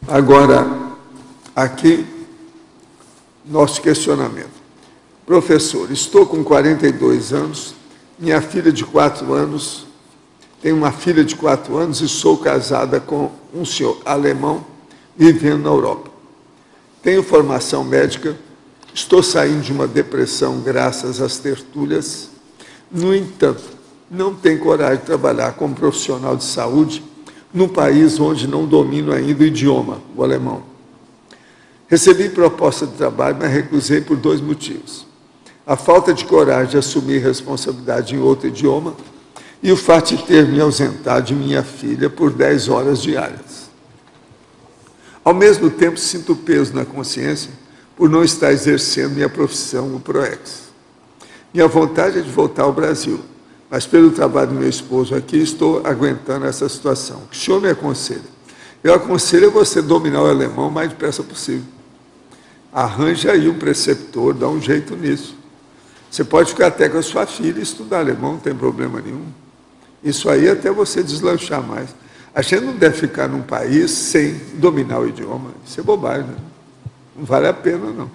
Agora, aqui, nosso questionamento. Professor, estou com 42 anos, minha filha de 4 anos, tenho uma filha de 4 anos e sou casada com um senhor alemão vivendo na Europa. Tenho formação médica, estou saindo de uma depressão graças às tertúlias. No entanto, não tenho coragem de trabalhar como profissional de saúde num país onde não domino ainda o idioma, o alemão. Recebi proposta de trabalho, mas recusei por 2 motivos. A falta de coragem de assumir responsabilidade em outro idioma e o fato de ter me ausentado de minha filha por 10 horas diárias. Ao mesmo tempo, sinto peso na consciência por não estar exercendo minha profissão no PROEX. Minha vontade é de voltar ao Brasil, mas pelo trabalho do meu esposo aqui, estou aguentando essa situação. O que o senhor me aconselha? Eu aconselho você dominar o alemão o mais depressa possível. Arranja aí um preceptor, dá um jeito nisso. Você pode ficar até com a sua filha e estudar alemão, não tem problema nenhum. Isso aí até você deslanchar mais. A gente não deve ficar num país sem dominar o idioma. Isso é bobagem, né? Não vale a pena, não.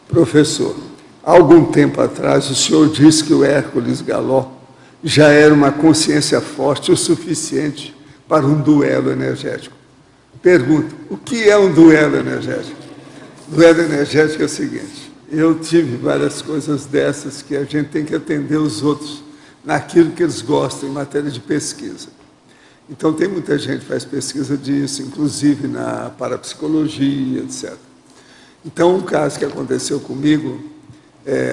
Professor, há algum tempo atrás, o senhor disse que o Hércules Galó já era uma consciência forte o suficiente para um duelo energético. Pergunto, o que é um duelo energético? Duelo energético é o seguinte, eu tive várias coisas dessas que a gente tem que atender os outros naquilo que eles gostam em matéria de pesquisa. Então, tem muita gente que faz pesquisa disso, inclusive na parapsicologia, etc. Então, um caso que aconteceu comigo,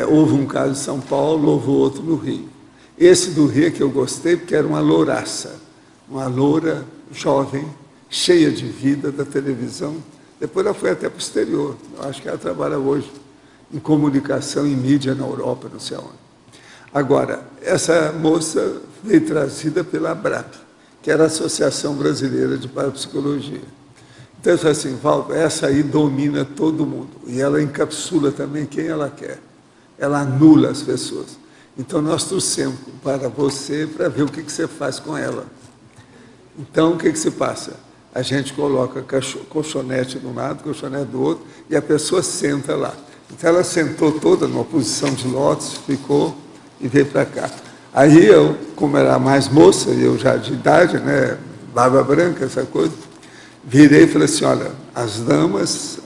houve um caso em São Paulo, houve outro no Rio. Esse do Rio é que eu gostei, porque era uma louraça, uma loura jovem, cheia de vida da televisão. Depois ela foi até para o exterior. Eu acho que ela trabalha hoje em comunicação e mídia na Europa, não sei aonde. Agora, essa moça veio trazida pela ABRAP, que era a Associação Brasileira de Parapsicologia. Então, eu falei assim, Valdo, essa aí domina todo mundo. E ela encapsula também quem ela quer. Ela anula as pessoas. Então, nós trouxemos para você, para ver o que você faz com ela. Então, o que se passa? A gente coloca colchonete de um lado, colchonete do outro, e a pessoa senta lá. Então, ela sentou toda numa posição de lótus, ficou e veio para cá. Aí eu, como era mais moça, eu já de idade, né, barba branca, essa coisa, virei e falei assim, olha, as damas,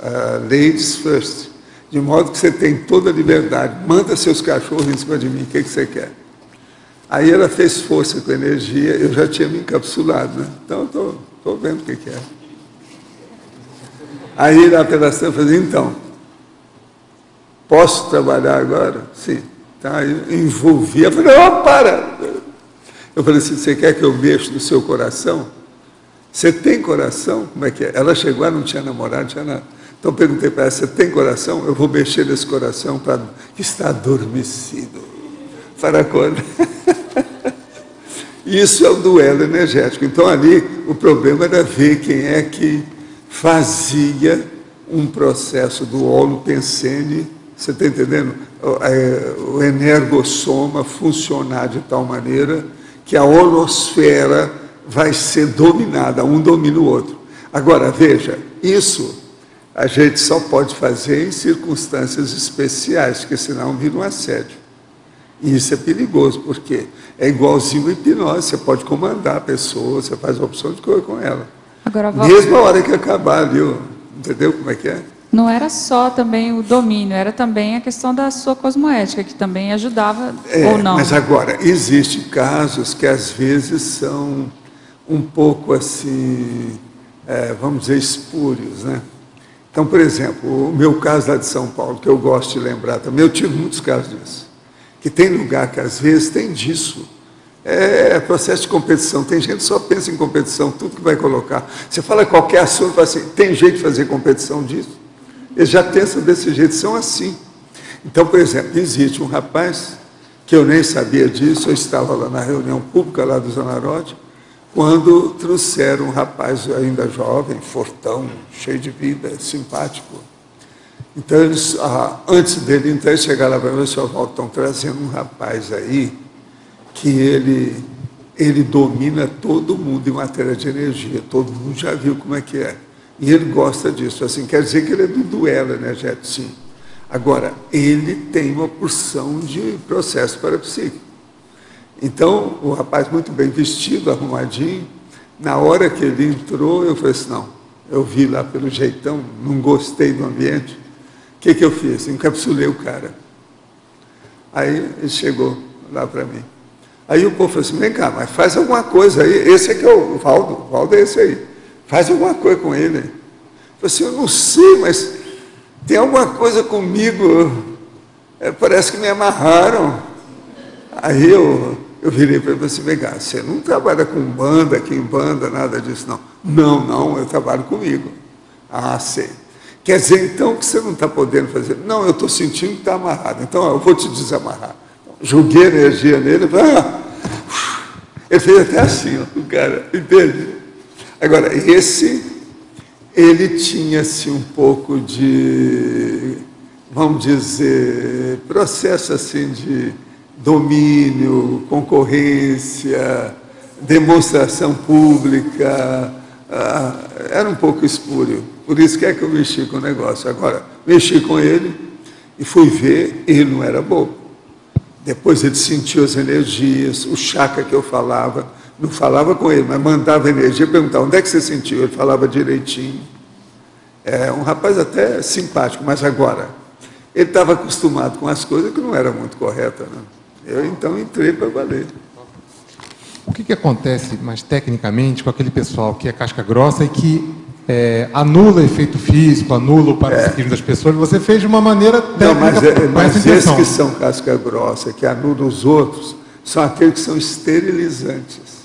ladies first, de modo que você tem toda a liberdade, manda seus cachorros em cima de mim, o que você quer? Aí ela fez força com energia, eu já tinha me encapsulado, né? Então, estou vendo o que é. Aí na operação eu falei, então, posso trabalhar agora? Sim. Tá, eu envolvi, eu falei, para! Eu falei assim, você quer que eu mexa no seu coração? Você tem coração? Como é que é? Ela chegou, ela não tinha namorado, não tinha nada. Então eu perguntei para ela, você tem coração? Eu vou mexer nesse coração que está adormecido. Para quando? Isso é o duelo energético. Então ali o problema era ver quem é que fazia um processo do holopensene. Você está entendendo? O energossoma funcionar de tal maneira que a holosfera vai ser dominada, um domina o outro. Agora, veja, isso a gente só pode fazer em circunstâncias especiais, porque senão vira um assédio. E isso é perigoso, porque é igualzinho a hipnose, você pode comandar a pessoa, você faz a opção de correr com ela. Agora, mesmo a hora que acabar, viu? Entendeu como é que é? Não era só também o domínio, era também a questão da sua cosmoética, que também ajudava ou não. Mas agora, existem casos que às vezes são um pouco assim, vamos dizer, espúrios, né? Então, por exemplo, o meu caso lá de São Paulo, que eu gosto de lembrar também, eu tive muitos casos disso, que tem lugar que às vezes tem disso. É processo de competição, tem gente que só pensa em competição, tudo que vai colocar. Você fala qualquer assunto, fala assim, tem jeito de fazer competição disso? Eles já pensam desse jeito, são assim. Então, por exemplo, existe um rapaz, que eu nem sabia disso, eu estava lá na reunião pública lá do Zanarote, quando trouxeram um rapaz ainda jovem, fortão, cheio de vida, simpático. Então, eles, antes dele entrar, eles chegaram lá para mim e disseram, Valdo, estão trazendo um rapaz aí, que ele domina todo mundo em matéria de energia, todo mundo já viu como é que é. E ele gosta disso. Assim, quer dizer que ele é do duelo energético, sim. Agora, ele tem uma porção de processo parapsíquico. Então, o rapaz muito bem vestido, arrumadinho, na hora que ele entrou, eu falei assim, não, eu vi lá pelo jeitão, não gostei do ambiente. O que eu fiz? Encapsulei o cara. Aí ele chegou lá para mim. Aí o povo falou assim, vem cá, mas faz alguma coisa aí. Esse aqui é o Valdo é esse aí. Faz alguma coisa com ele. Eu falei assim, eu não sei, mas tem alguma coisa comigo. Parece que me amarraram. Aí eu virei para ele e falei assim, vem cá, você não trabalha com banda, aqui em banda, nada disso, não. Não, eu trabalho comigo. Ah, sei. Quer dizer, então, que você não está podendo fazer? Não, eu estou sentindo que está amarrado. Então, eu vou te desamarrar. Joguei energia nele. Ele fez até assim, ó, o cara, entende? Agora, ele tinha-se um pouco de, vamos dizer, processo assim de domínio, concorrência, demonstração pública, era um pouco espúrio. Por isso que é que eu mexi com o negócio. Agora, mexi com ele e fui ver, ele não era bobo. Depois ele sentiu as energias, o chakra que eu falava, não falava com ele, mas mandava energia, perguntava, onde é que você sentiu? Ele falava direitinho. É um rapaz até simpático, mas agora, ele estava acostumado com as coisas que não eram muito corretas, né? Eu então entrei para valer. O que acontece mais tecnicamente com aquele pessoal que é casca grossa e que anula efeito físico, anula o parapsiquismo das pessoas? Você fez de uma maneira técnica. Não, mas esses que são casca grossa, que anulam os outros, são aqueles que são esterilizantes.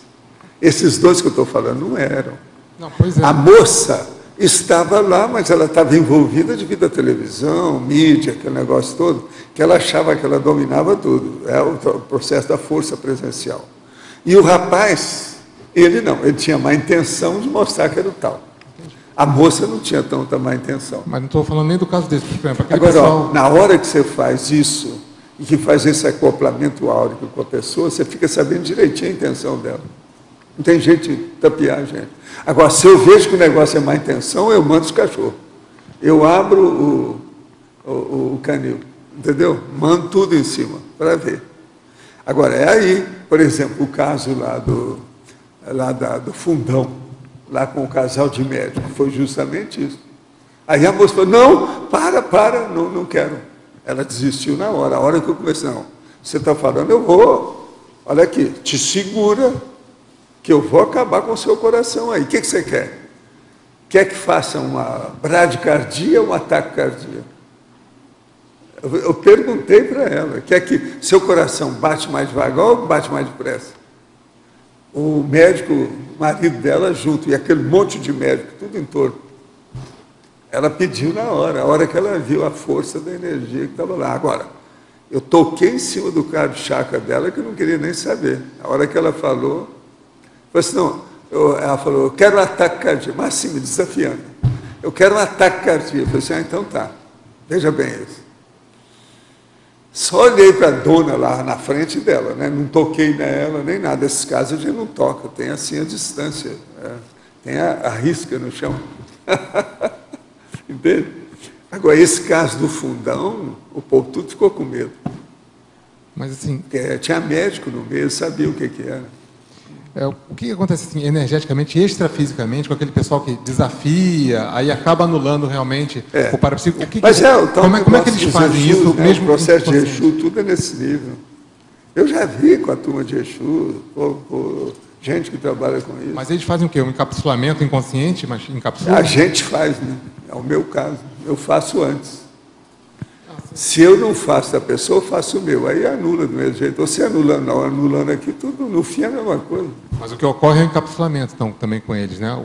Esses dois que eu estou falando não eram. Não, pois é. A moça estava lá, mas ela estava envolvida devido à televisão, mídia, aquele negócio todo, que ela achava que ela dominava tudo. É o processo da força presencial. E o rapaz, ele não, ele tinha má intenção de mostrar que era o tal. A moça não tinha tanta má intenção. Mas não estou falando nem do caso desse, por exemplo. Agora, pessoal... na hora que você faz isso, e que faz esse acoplamento áurico com a pessoa, você fica sabendo direitinho a intenção dela. Não tem jeito de tapear a gente. Agora, se eu vejo que o negócio é má intenção, eu mando os cachorros. Eu abro o canil, entendeu? Mando tudo em cima, para ver. Agora, é aí, por exemplo, o caso lá do fundão, lá com o casal de médicos, foi justamente isso. Aí a moça falou, não, para, não quero. Ela desistiu na hora. A hora que eu comecei, não, você está falando, eu vou, olha aqui, te segura, que eu vou acabar com o seu coração aí. O que você quer? Quer que faça uma bradicardia ou um ataque cardíaco? Eu perguntei para ela, quer que seu coração bate mais devagar ou bate mais depressa? O médico, o marido dela junto, e aquele monte de médico, tudo em torno. Ela pediu na hora, a hora que ela viu a força da energia que estava lá. Agora, eu toquei em cima do carro chakra dela que eu não queria nem saber. A hora que ela falou, assim, não, ela falou, eu quero um ataque cardíaco, mas assim, me desafiando. Eu quero um ataque cardíaco. Eu falei assim, então tá, veja bem isso. Só olhei para a dona lá na frente dela, né? Não toquei nela, nem nada. Esses casos a gente não toca, tem assim a distância, tem a risca no chão. Entende? Agora, esse caso do fundão, o povo tudo ficou com medo. Mas assim... Porque tinha médico no meio, sabia o que era. O que acontece assim, energeticamente, extrafisicamente, com aquele pessoal que desafia, aí acaba anulando realmente o parapsíquico? Como é que eles fazem isso? Né? Mesmo o processo de Exu, tudo é nesse nível. Eu já vi com a turma de Exu, gente que trabalha com isso. Mas eles fazem o quê? Um encapsulamento inconsciente, mas encapsula? A gente faz, né? É o meu caso. Eu faço antes. Se eu não faço da pessoa, eu faço o meu. Aí anula do mesmo jeito. Ou se anulando, não, anulando aqui, tudo no fim é a mesma coisa. Mas o que ocorre é o encapsulamento, então, também com eles, né?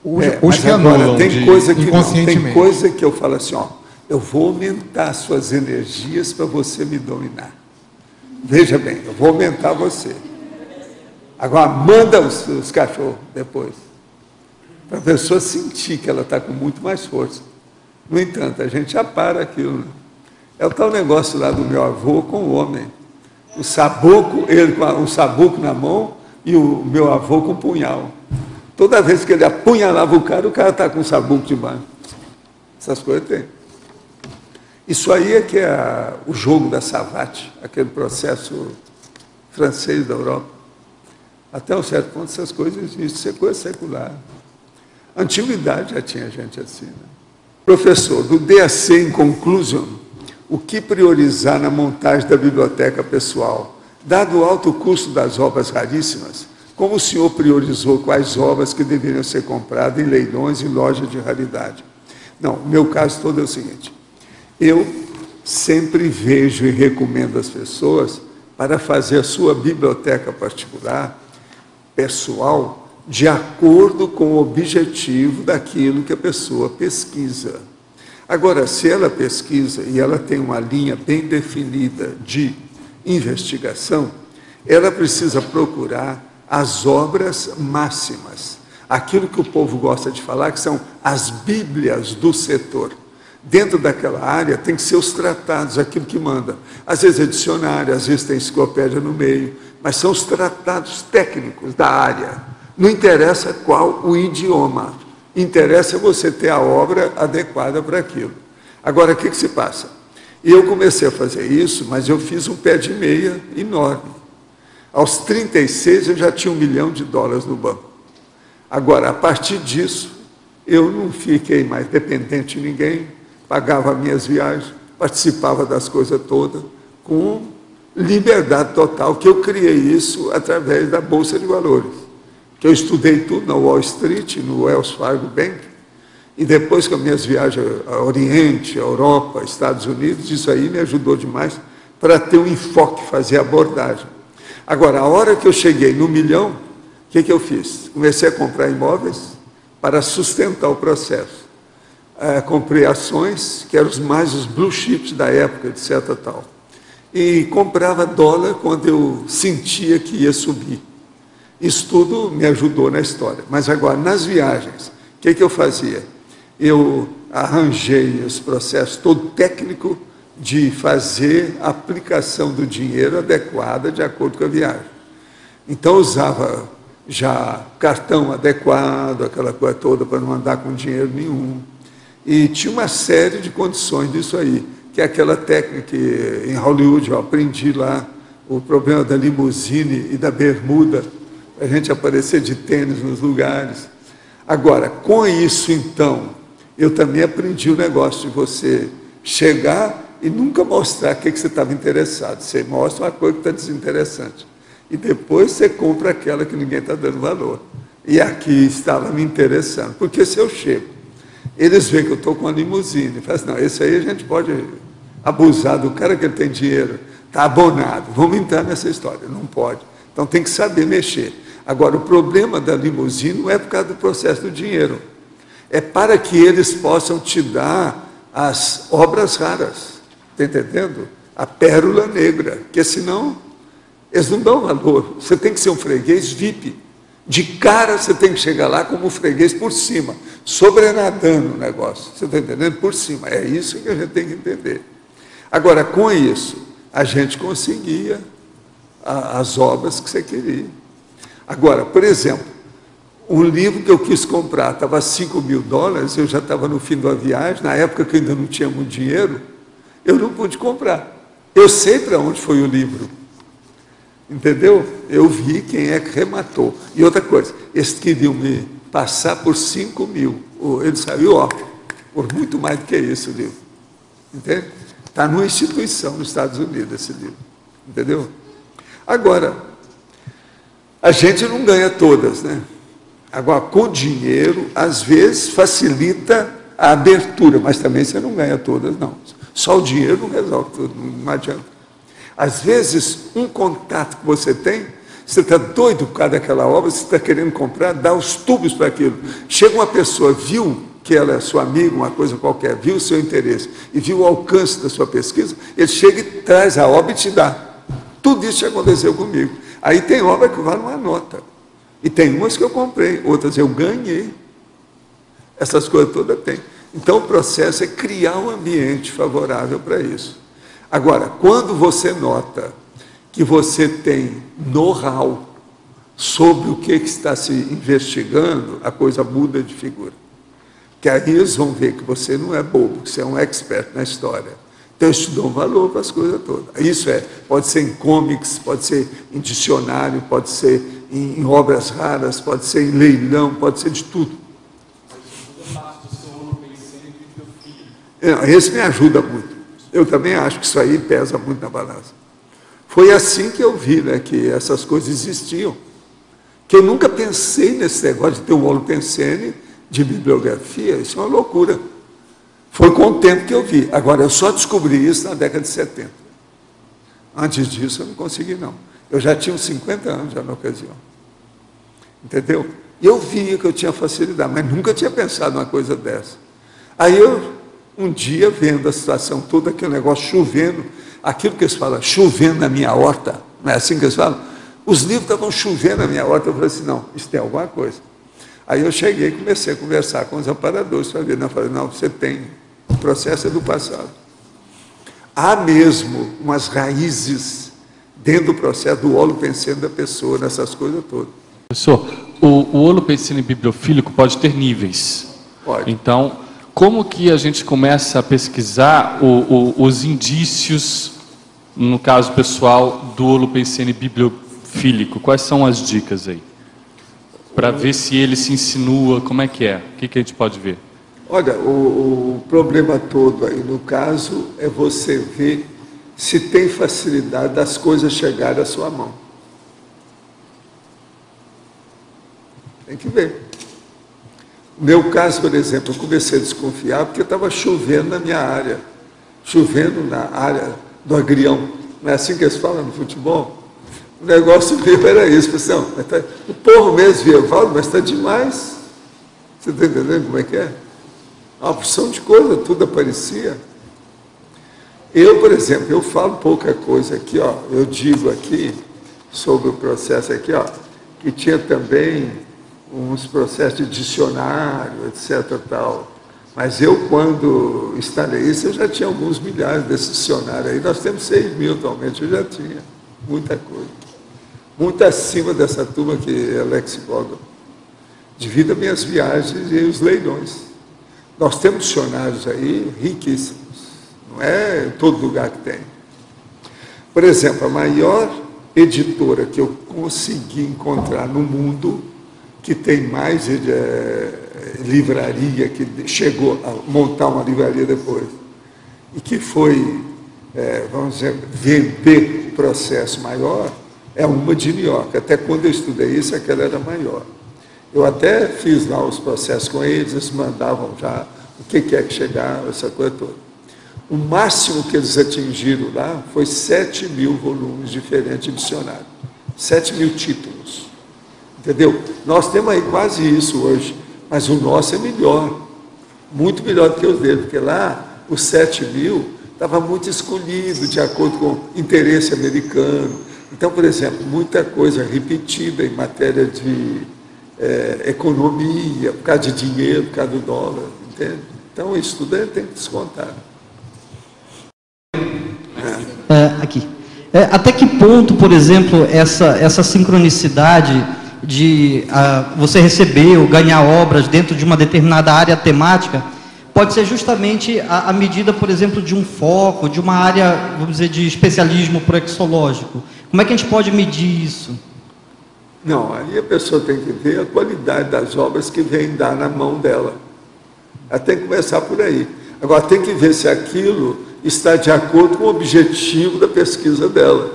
Os que anulam tem coisa que não, tem coisa que eu falo assim, ó, eu vou aumentar suas energias para você me dominar. Veja bem, eu vou aumentar você. Agora, manda os cachorros depois. Para a pessoa sentir que ela está com muito mais força. No entanto, a gente já para aquilo, né? É o tal negócio lá do meu avô com o homem. O sabuco, ele com um sabuco na mão e o meu avô com um punhal. Toda vez que ele apunhalava o cara está com um sabuco debaixo. Essas coisas tem. Isso aí é que é o jogo da savate, aquele processo francês da Europa. Até um certo ponto essas coisas existem, isso é coisa secular. A antiguidade já tinha gente assim. Né? Professor, do DAC in conclusion, o que priorizar na montagem da biblioteca pessoal? Dado o alto custo das obras raríssimas, como o senhor priorizou quais obras que deveriam ser compradas em leilões e lojas de raridade? Não, o meu caso todo é o seguinte, eu sempre vejo e recomendo às pessoas para fazer a sua biblioteca particular, pessoal, de acordo com o objetivo daquilo que a pessoa pesquisa. Agora, se ela pesquisa e ela tem uma linha bem definida de investigação, ela precisa procurar as obras máximas, aquilo que o povo gosta de falar, que são as bíblias do setor. Dentro daquela área tem que ser os tratados, aquilo que manda. Às vezes é dicionário, às vezes tem enciclopédia no meio, mas são os tratados técnicos da área. Não interessa qual o idioma, interessa você ter a obra adequada para aquilo. Agora, o que se passa? Eu comecei a fazer isso, mas eu fiz um pé de meia enorme. Aos 36, eu já tinha $1 milhão no banco. Agora, a partir disso, eu não fiquei mais dependente de ninguém, pagava minhas viagens, participava das coisas todas, com liberdade total, que eu criei isso através da Bolsa de Valores. Que eu estudei tudo na Wall Street, no Wells Fargo Bank, e depois com as minhas viagens ao Oriente, à Europa, Estados Unidos, isso aí me ajudou demais para ter um enfoque, fazer abordagem. Agora, a hora que eu cheguei no $1 milhão, o que eu fiz? Comecei a comprar imóveis para sustentar o processo. Comprei ações, que eram os blue chips da época, etc. Tal. E comprava dólar quando eu sentia que ia subir. Isso tudo me ajudou na história. Mas agora, nas viagens, o que eu fazia? Eu arranjei os processos todo técnico de fazer a aplicação do dinheiro adequada de acordo com a viagem. Então, eu usava já cartão adequado, aquela coisa toda, para não andar com dinheiro nenhum. E tinha uma série de condições disso aí, que é aquela técnica que em Hollywood eu aprendi lá, o problema da limusine e da bermuda, a gente aparecer de tênis nos lugares. Agora, com isso, então, eu também aprendi o negócio de você chegar e nunca mostrar o que você estava interessado. Você mostra uma coisa que está desinteressante. E depois você compra aquela que ninguém está dando valor. E aqui estava me interessando. Porque se eu chego, eles veem que eu estou com uma limusine, e falam assim, não, esse aí a gente pode abusar do cara que ele tem dinheiro, está abonado, vamos entrar nessa história. Não pode. Então tem que saber mexer. Agora, o problema da limusine não é por causa do processo do dinheiro. É para que eles possam te dar as obras raras. Está entendendo? A pérola negra. Porque senão, eles não dão valor. Você tem que ser um freguês VIP. De cara, você tem que chegar lá como um freguês por cima. Sobrenadando o negócio. Você está entendendo? Por cima. É isso que a gente tem que entender. Agora, com isso, a gente conseguia as obras que você queria. Agora, por exemplo, um livro que eu quis comprar estava $5 mil, eu já estava no fim da viagem, na época que eu ainda não tinha muito dinheiro, eu não pude comprar. Eu sei para onde foi o livro. Entendeu? Eu vi quem é que rematou. E outra coisa, eles queriam me passar por $5 mil. Ele saiu, ó, por muito mais do que isso o livro. Entende? Está numa instituição nos Estados Unidos esse livro. Entendeu? Agora, a gente não ganha todas, né? Agora, com dinheiro, às vezes, facilita a abertura, mas também você não ganha todas, não. Só o dinheiro não resolve tudo, não adianta. Às vezes, um contato que você tem, você está doido por causa daquela obra, você está querendo comprar, dá os tubos para aquilo. Chega uma pessoa, viu que ela é sua amiga, uma coisa qualquer, viu o seu interesse e viu o alcance da sua pesquisa, ele chega e traz a obra e te dá. Tudo isso já aconteceu comigo. Aí tem obra que vale uma nota. E tem umas que eu comprei, outras eu ganhei. Essas coisas todas tem. Então, o processo é criar um ambiente favorável para isso. Agora, quando você nota que você tem know-how sobre o que está se investigando, a coisa muda de figura. Que aí eles vão ver que você não é bobo, que você é um expert na história. Então, isso dá um valor para as coisas todas. Isso pode ser em comics, pode ser em dicionário, pode ser em obras raras, pode ser em leilão, pode ser de tudo. Esse me ajuda muito. Eu também acho que isso aí pesa muito na balança. Foi assim que eu vi, né, que essas coisas existiam. Que eu nunca pensei nesse negócio de ter um Holopensene de bibliografia, isso é uma loucura. Foi com o tempo que eu vi. Agora, eu só descobri isso na década de 70. Antes disso, eu não consegui, não. Eu já tinha uns 50 anos já na ocasião. Entendeu? E eu via que eu tinha facilidade, mas nunca tinha pensado numa coisa dessa. Aí eu, um dia, vendo a situação toda, aquele negócio chovendo, aquilo que eles falam, chovendo na minha horta, não é assim que eles falam? Os livros estavam chovendo na minha horta, eu falei assim, não, isso tem alguma coisa. Aí eu cheguei e comecei a conversar com os amparadores para ver, eu falei, não, você tem, o processo é do passado. Há mesmo umas raízes dentro do processo do holopensene da pessoa, nessas coisas todas. Professor, o holopensene bibliofílico pode ter níveis. Pode. Então, como que a gente começa a pesquisar os indícios, no caso pessoal, do holopensene bibliofílico? Quais são as dicas aí? Para ver se ele se insinua, como é que é? O que a gente pode ver? Olha, o problema todo aí, no caso, é você ver se tem facilidade das coisas chegarem à sua mão. Tem que ver. No meu caso, por exemplo, eu comecei a desconfiar porque estava chovendo na minha área. Chovendo na área do agrião. Não é assim que eles falam no futebol? O negócio meu era isso. Pessoal, o povo mesmo via, Valdo, mas está demais. Você está entendendo como é que é? Uma porção de coisa, tudo aparecia. Eu, por exemplo, eu falo pouca coisa aqui, ó. Eu digo aqui, sobre o processo aqui, ó, que tinha também uns processos de dicionário, etc. Tal. Mas eu, quando instalei isso, eu já tinha alguns milhares desses dicionários aí. Nós temos 6.000 atualmente, eu já tinha muita coisa. Muito acima dessa turma que é lexicógrafo. Devido às minhas viagens e os leilões. Nós temos dicionários aí riquíssimos. Não é em todo lugar que tem. Por exemplo, a maior editora que eu consegui encontrar no mundo, que tem mais livraria, que chegou a montar uma livraria depois, e que foi, vamos dizer, vender o processo maior, é uma de New York. Até quando eu estudei isso, aquela era maior. Eu até fiz lá os processos com eles, eles mandavam já o que é que chegava, essa coisa toda. O máximo que eles atingiram lá foi 7.000 volumes diferentes de dicionário. 7.000 títulos. Entendeu? Nós temos aí quase isso hoje, mas o nosso é melhor. Muito melhor do que os deles, porque lá os 7.000 estava muito escolhido de acordo com o interesse americano. Então, por exemplo, muita coisa repetida em matéria de economia, por causa de dinheiro, por causa do dólar, entende? Então, isso tudo tem que descontar. Aqui. Até que ponto, por exemplo, essa sincronicidade de você receber ou ganhar obras dentro de uma determinada área temática pode ser justamente a medida, por exemplo, de um foco, de uma área, vamos dizer, de especialismo proexológico? Como é que a gente pode medir isso? Não, aí a pessoa tem que ver a qualidade das obras que vem dar na mão dela. Ela tem que começar por aí. Agora, tem que ver se aquilo está de acordo com o objetivo da pesquisa dela.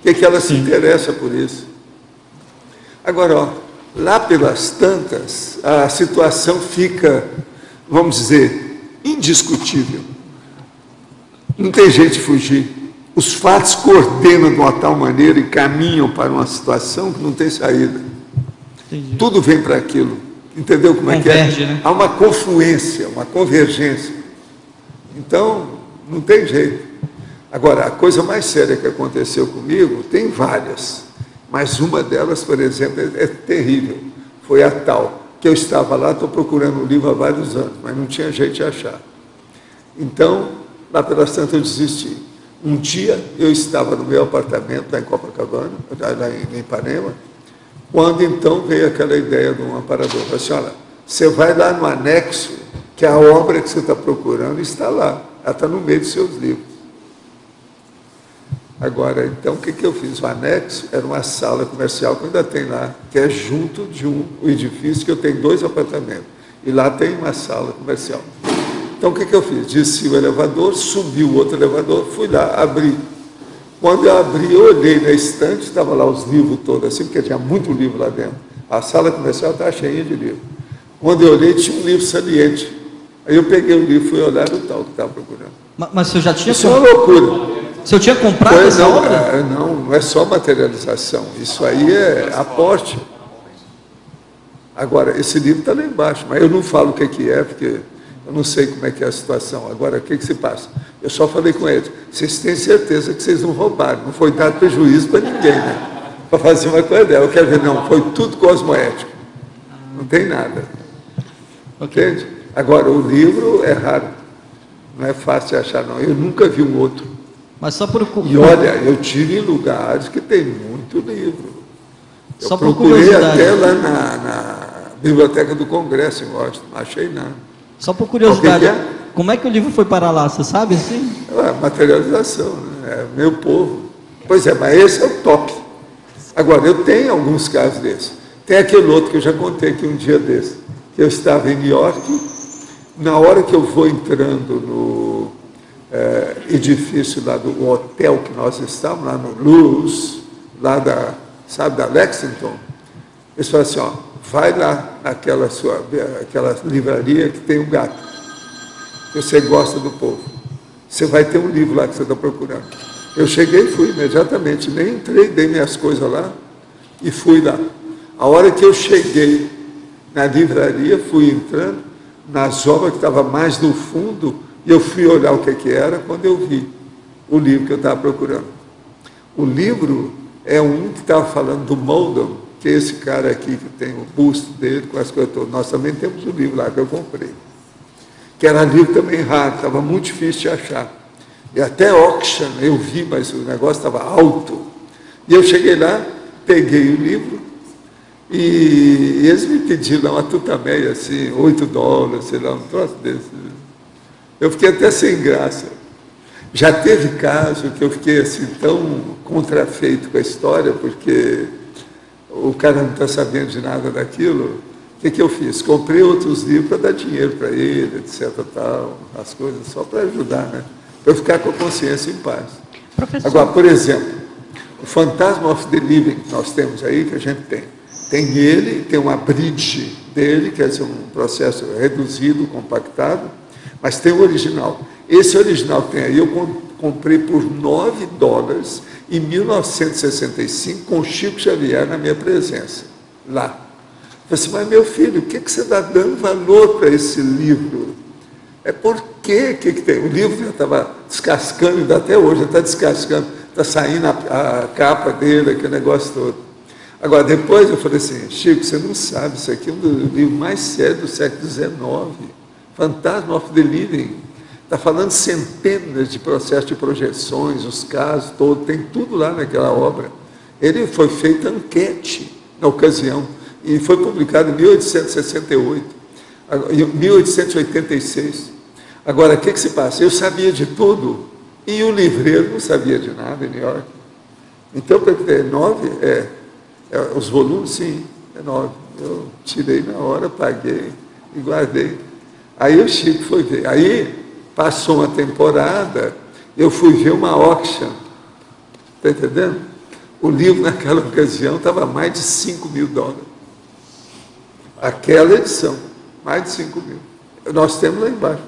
O que ela se interessa por isso. Agora, ó, lá pelas tantas, a situação fica, vamos dizer, indiscutível. Não tem jeito de fugir. Os fatos coordenam de uma tal maneira e caminham para uma situação que não tem saída. Entendi. Tudo vem para aquilo. Entendeu como Converge, é que é? Né? Há uma confluência, uma convergência. Então, não tem jeito. Agora, a coisa mais séria que aconteceu comigo, tem várias, mas uma delas, por exemplo, é terrível. Foi a tal, que eu estava lá, estou procurando um livro há vários anos, mas não tinha jeito de achar. Então, lá pelas tantas eu desisti. Um dia eu estava no meu apartamento, lá em Copacabana, lá em Ipanema, Quando então veio aquela ideia de um amparador, falei assim, olha, você vai lá no anexo, que a obra que você está procurando está lá, ela está no meio dos seus livros. Agora, então, o que eu fiz? O anexo era uma sala comercial que ainda tem lá, que é junto de um edifício que eu tenho 2 apartamentos. E lá tem uma sala comercial. Então, o que eu fiz? Desci o elevador, subi o outro elevador, fui lá, abri. Quando eu abri, eu olhei na estante, estava lá os livros todos assim, porque tinha muito livro lá dentro. A sala comercial estava cheia de livros. Quando eu olhei, tinha um livro saliente. Aí eu peguei o livro e fui olhar o tal que estava procurando. Mas você já tinha... Isso é uma loucura. O senhor tinha comprado essa obra? Não é só materialização. Isso aí é aporte. Agora, esse livro está lá embaixo, mas eu não falo o que é, porque eu não sei como é que é a situação. Agora, o que se passa? Eu só falei com eles, vocês têm certeza que vocês não roubaram, não foi dado prejuízo para ninguém, né? Para fazer uma coisa dela. Eu quero ver, não, foi tudo cosmoético. Não tem nada. Entende? Agora, o livro é raro. Não é fácil de achar, não. Eu nunca vi um outro. Mas só por... E olha, eu tive em lugares que tem muito livro. Eu só procurei até lá na Biblioteca do Congresso em Washington, não achei nada. Só por curiosidade, é? Como é que o livro foi parar lá, você sabe assim? É materialização, né? É meu povo. Pois é, mas esse é o top. Agora, eu tenho alguns casos desses. Tem aquele outro que eu já contei aqui um dia desse, que eu estava em New York, na hora que eu vou entrando no edifício lá do hotel que nós estávamos, lá no Luz, lá da Lexington, eles falam assim, ó, vai lá naquela aquela livraria que tem um gato, que você gosta do povo. Você vai ter um livro lá que você está procurando. Eu cheguei e fui imediatamente, nem entrei, dei minhas coisas lá e fui lá. A hora que eu cheguei na livraria, fui entrando, nas obras que estava mais no fundo, e eu fui olhar o que era, quando eu vi o livro que eu estava procurando. O livro é um que estava falando do Moldon, que é esse cara aqui que tem o busto dele, com as coisas todas. Nós também temos o livro lá que eu comprei. Que era livro também raro, estava muito difícil de achar. E até auction eu vi, mas o negócio estava alto. E eu cheguei lá, peguei o livro, e eles me pediram uma tutameia, assim, $8, sei lá, um troço desse. Eu fiquei até sem graça. Já teve caso que eu fiquei assim tão contrafeito com a história, porque o cara não está sabendo de nada daquilo. O que eu fiz? Comprei outros livros para dar dinheiro para ele, etc. Tal, as coisas, só para ajudar, né? Para eu ficar com a consciência em paz. Professor. Agora, por exemplo, o Phantasm of the Living que nós temos aí, que a gente tem. Tem ele, tem uma bridge dele, quer dizer, um processo reduzido, compactado, mas tem o original. Esse original tem aí, eu comprei por $9 em 1965, com Chico Xavier na minha presença, lá. Eu falei assim, mas meu filho, o que você está dando valor para esse livro? É por quê? O que tem? O livro já estava descascando, ainda até hoje, já está descascando, está saindo a capa dele, aquele negócio todo. Agora, depois eu falei assim, Chico, você não sabe, isso aqui é um dos livros mais sérios do século XIX, Phantasm of the Living. Está falando centenas de processos de projeções, os casos todos, tem tudo lá naquela obra. Ele foi feita enquete na ocasião, e foi publicado em 1868, em 1886. Agora, o que se passa? Eu sabia de tudo, e o livreiro não sabia de nada em New York. Então, para ter 9, os volumes, sim, é 9. Eu tirei na hora, paguei e guardei. Aí o Chico foi ver. Aí passou uma temporada, eu fui ver uma auction. Está entendendo? O livro naquela ocasião estava mais de $5.000. Aquela edição, mais de 5 mil. Nós temos lá embaixo.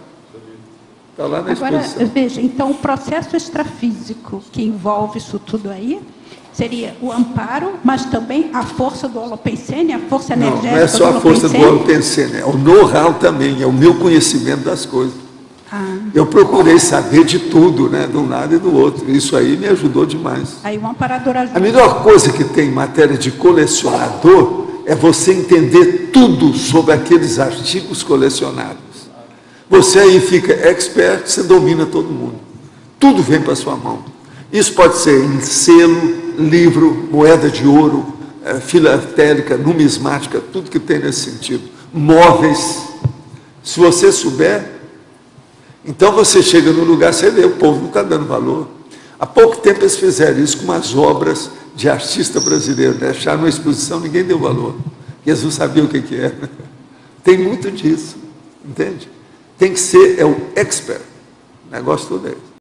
Está lá na exposição. Agora, veja, então o processo extrafísico que envolve isso tudo aí seria o amparo, mas também a força do Holopensene, a força energética do Não é só a força do Holopensene, é o know-how também, é o meu conhecimento das coisas. Eu procurei saber de tudo, né, de um lado e do outro. Isso aí me ajudou demais. Aí o amparador ajuda. A melhor coisa que tem em matéria de colecionador é você entender tudo sobre aqueles artigos colecionados. Você aí fica expert, você domina todo mundo. Tudo vem para a sua mão. Isso pode ser em selo, livro, moeda de ouro, filatélica, numismática, tudo que tem nesse sentido. Móveis. Se você souber, então você chega no lugar, você vê, o povo não está dando valor. Há pouco tempo eles fizeram isso com umas obras de artista brasileiro, né? Acharam uma exposição, ninguém deu valor. Eles não sabiam o que era. Tem muito disso, entende? Tem que ser, o expert. O negócio todo é esse.